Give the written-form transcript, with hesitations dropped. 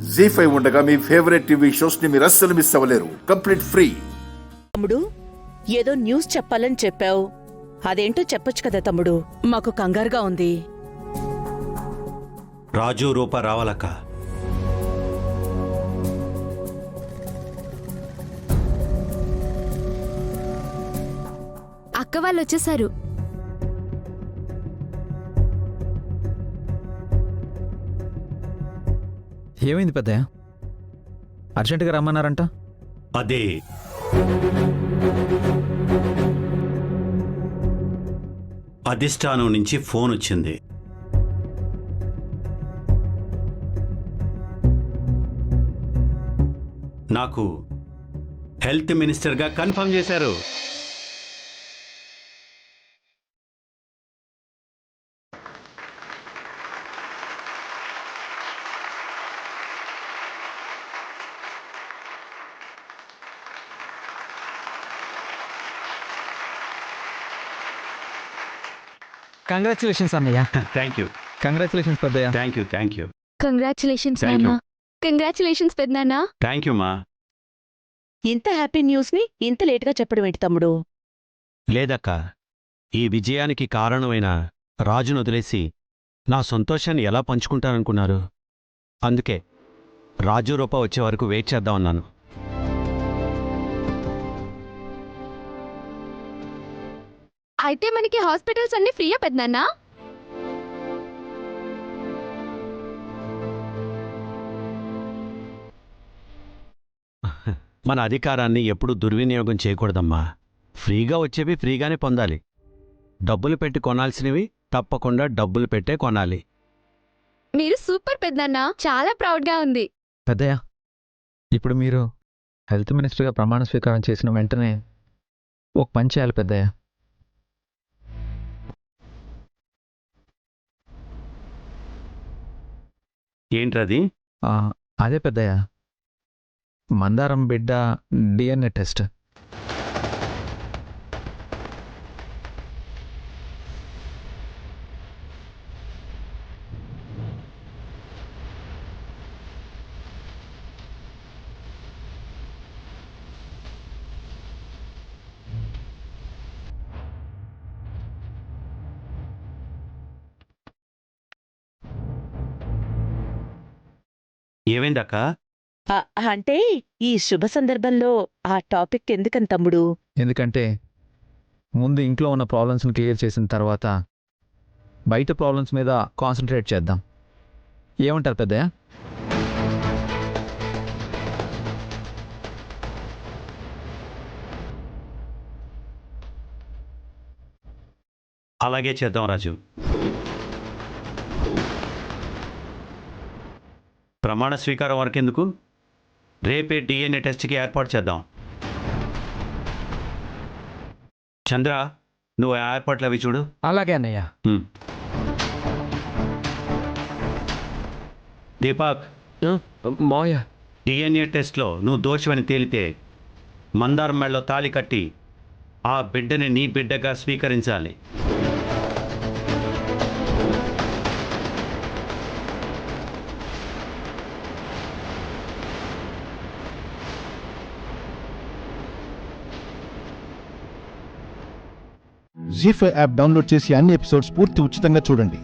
జీ5 ఉండగా మీ favourite TV shows ని మీరు అస్సలు మిస్ అవ్వలేరు. Complete free. తమ్ముడు, ఏదో న్యూస్ చెప్పాలని చెప్పావు. అదేంటో చెప్పొచ్చు కదా తమ్ముడు. మాకు కంగారుగా ఉంది. రాజు రూప రావాలక్క. అక్క వాళ్ళు వచ్చేసారు. ఏమైంది పెద్దయ్య? అర్జెంటుగా రమ్మన్నారంట. అదే అధిష్టానం నుంచి ఫోన్ వచ్చింది. నాకు హెల్త్ మినిస్టర్గా కన్ఫర్మ్ చేశారు. కంగ్రాచులేషన్స్ అన్నయ్య. Thank you. Congratulations Peddayya. Thank you. Thank you. Congratulations Thank you. నాన్న. కంగ్రాచులేషన్స్ పెద్దనాన్న. థ్యాంక్ యూ మా. ఇంత హ్యాపీ న్యూస్ ని ఇంత లేటుగా చెప్పడం ఏంటి తమ్ముడు? లేదక్క, ఈ విజయానికి కారణమైన రాజును వదిలేసి నా సంతోషాన్ని ఎలా పంచుకుంటాననుకున్నారు? అందుకే రాజు రూప వచ్చే వరకు వెయిట్ చేద్దామన్నాను. అయితే మనకి హాస్పిటల్స్ అన్ని ఫ్రీయా పెద్దనాన్న? మన అధికారాన్ని ఎప్పుడూ దుర్వినియోగం చేయకూడదమ్మా. ఫ్రీగా వచ్చేవి ఫ్రీగానే పొందాలి. డబ్బులు పెట్టి కొనాల్సినవి తప్పకుండా డబ్బులు పెట్టే కొనాలి. మీరు సూపర్ పెద్దనాన్న. చాలా ప్రౌడ్ గా ఉంది. పెద్దయ్య, ఇప్పుడు మీరు హెల్త్ మినిస్టర్గా ప్రమాణ స్వీకారం చేసిన వెంటనే ఒక పని చేయాలి పెద్దయ్య. ఏంట్రది? అదే పెద్దయ్య, మందారం బిడ్డ డిఎన్ఏ టెస్ట్. ఏమైందక్క? అంటే ఈ శుభ సందర్భంలో ఆ టాపిక్ ఎందుకని తమ్ముడు? ఎందుకంటే ముందు ఇంట్లో ఉన్న ప్రాబ్లమ్స్ని క్లియర్ చేసిన తర్వాత బయట ప్రాబ్లమ్స్ మీద కాన్సన్ట్రేట్ చేద్దాం. ఏమంటారు పెద్దయ్య? అలాగే చేద్దాం రాజు. ప్రమాణ స్వీకారం వరకెందుకు, రేపే డిఎన్ఏ టెస్ట్కి ఏర్పాటు చేద్దాం. చంద్ర, నువ్వు ఆ ఏర్పాట్లు అవి చూడు. అలాగే అన్నయ్య. దీపక్, మావయ్య, డిఎన్ఏ టెస్ట్లో నువ్వు దోషమని తేలితే మందారం మెళ్ళలో తాళి కట్టి ఆ బిడ్డని నీ బిడ్డగా స్వీకరించాలి. జీ5 యాప్ డౌన్లోడ్ చేసి అన్ని ఎపిసోడ్స్ పూర్తి ఉచితంగా చూడండి.